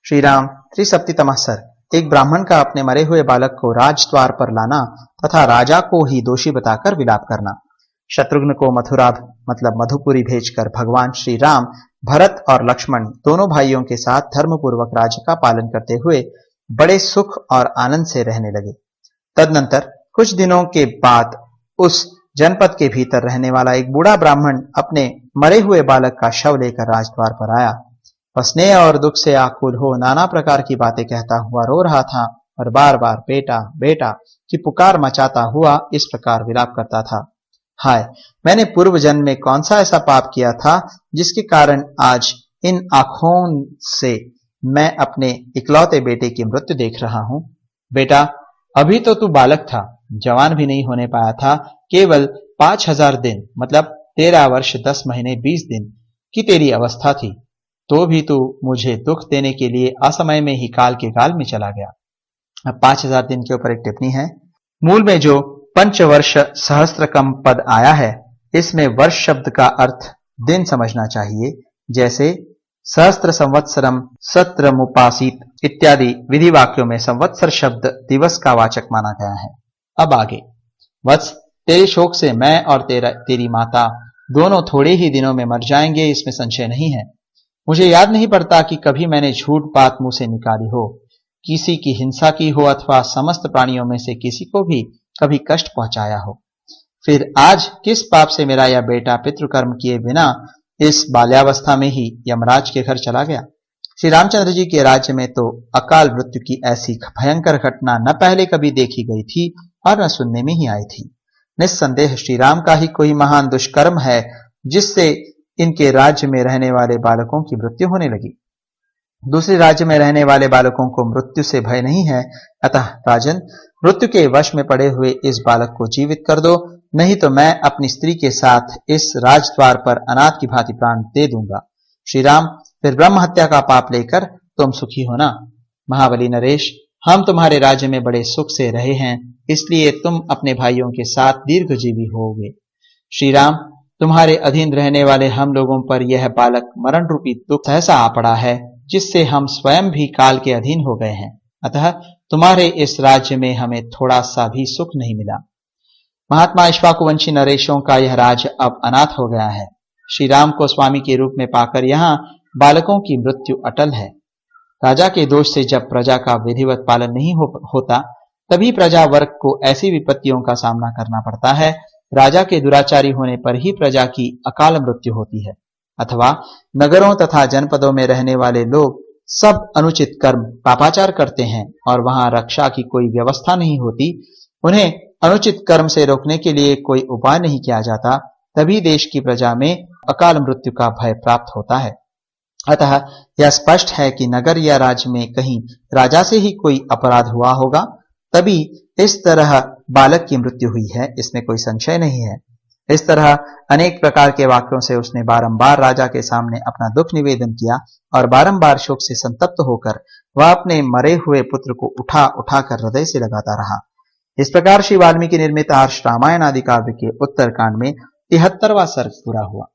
श्री राम त्रिसप्तितमः सर्ग। एक ब्राह्मण का अपने मरे हुए बालक को राजद्वार पर लाना तथा राजा को ही दोषी बताकर विलाप करना। शत्रुघ्न को मथुरा मतलब मधुपुरी भेजकर भगवान श्री राम भरत और लक्ष्मण दोनों भाइयों के साथ धर्मपूर्वक राज्य का पालन करते हुए बड़े सुख और आनंद से रहने लगे। तदनंतर कुछ दिनों के बाद उस जनपद के भीतर रहने वाला एक बूढ़ा ब्राह्मण अपने मरे हुए बालक का शव लेकर राजद्वार पर आया। वह स्नेह और दुख से आकुल हो नाना प्रकार की बातें कहता हुआ रो रहा था और बार बार बेटा बेटा की पुकार मचाता हुआ इस प्रकार विलाप करता था। हाय, मैंने पूर्व जन्म में कौन सा ऐसा पाप किया था जिसके कारण आज इन आंखों से मैं अपने इकलौते बेटे की मृत्यु देख रहा हूं। बेटा, अभी तो तू बालक था, जवान भी नहीं होने पाया था, केवल 5000 दिन मतलब 13 वर्ष 10 महीने 20 दिन की तेरी अवस्था थी, तो भी तू मुझे दुख देने के लिए असमय में ही काल के गाल में चला गया। अब 5000 दिन के ऊपर एक टिप्पणी है। मूल में जो पंचवर्ष सहस्त्रकम पद आया है, इसमें वर्ष शब्द का अर्थ दिन समझना चाहिए, जैसे सहस्त्र संवत्सरम सत्रमुपासित इत्यादि विधि वाक्यों में संवत्सर शब्द दिवस का वाचक माना गया है। अब आगे, वत्स, तेरे शोक से मैं और तेरी माता दोनों थोड़े ही दिनों में मर जाएंगे, इसमें संशय नहीं है। मुझे याद नहीं पड़ता कि कभी मैंने झूठ बात मुंह से निकाली हो, किसी की हिंसा की हो अथवा समस्त प्राणियों में से किसी को भी कभी कष्ट पहुंचाया हो। फिर आज किस पाप से मेरा यह बेटा पितृकर्म किए बिना इस बाल्यावस्था में ही यमराज के घर चला गया। श्री रामचंद्र जी के राज्य में तो अकाल मृत्यु की ऐसी भयंकर घटना न पहले कभी देखी गई थी और न सुनने में ही आई थी। निस्संदेह श्री राम का ही कोई महान दुष्कर्म है जिससे इनके राज्य में रहने वाले बालकों की मृत्यु होने लगी। दूसरे राज्य में रहने वाले बालकों को मृत्यु से भय नहीं है, अतः राजन, मृत्यु के वश में पड़े हुए इस बालक को जीवित कर दो, नहीं तो मैं अपनी स्त्री के साथ इस राजद्वार पर अनाथ की भांति प्राण दे दूंगा। श्री राम, फिर ब्रह्म हत्या का पाप लेकर तुम सुखी होना। महाबली नरेश, हम तुम्हारे राज्य में बड़े सुख से रहे हैं, इसलिए तुम अपने भाइयों के साथ दीर्घजीवी होगे। श्री राम, तुम्हारे अधीन रहने वाले हम लोगों पर यह बालक मरण रूपी दुख सहसा आ पड़ा है, जिससे हम स्वयं भी काल के अधीन हो गए हैं, अतः तुम्हारे इस राज्य में हमें थोड़ा सा भी सुख नहीं मिला। महात्मा इक्ष्वाकुवंशी नरेशों का यह राज्य अब अनाथ हो गया है। श्री राम को स्वामी के रूप में पाकर यहाँ बालकों की मृत्यु अटल है। राजा के दोष से जब प्रजा का विधिवत पालन नहीं होता, तभी प्रजा वर्ग को ऐसी विपत्तियों का सामना करना पड़ता है। राजा के दुराचारी होने पर ही प्रजा की अकाल मृत्यु होती है, अथवा नगरों तथा जनपदों में रहने वाले लोग सब अनुचित कर्म पापाचार करते हैं और वहां रक्षा की कोई व्यवस्था नहीं होती, उन्हें अनुचित कर्म से रोकने के लिए कोई उपाय नहीं किया जाता, तभी देश की प्रजा में अकाल मृत्यु का भय प्राप्त होता है। अतः यह स्पष्ट है कि नगर या राज्य में कहीं राजा से ही कोई अपराध हुआ होगा, तभी इस तरह बालक की मृत्यु हुई है, इसमें कोई संशय नहीं है। इस तरह अनेक प्रकार के वाक्यों से उसने बारंबार राजा के सामने अपना दुख निवेदन किया और बारंबार शोक से संतप्त होकर वह अपने मरे हुए पुत्र को उठा उठा कर हृदय से लगाता रहा। इस प्रकार श्री वाल्मीकि निर्मित आर्ष रामायण आदि काव्य के उत्तरकांड में 73वां सर्ग पूरा हुआ।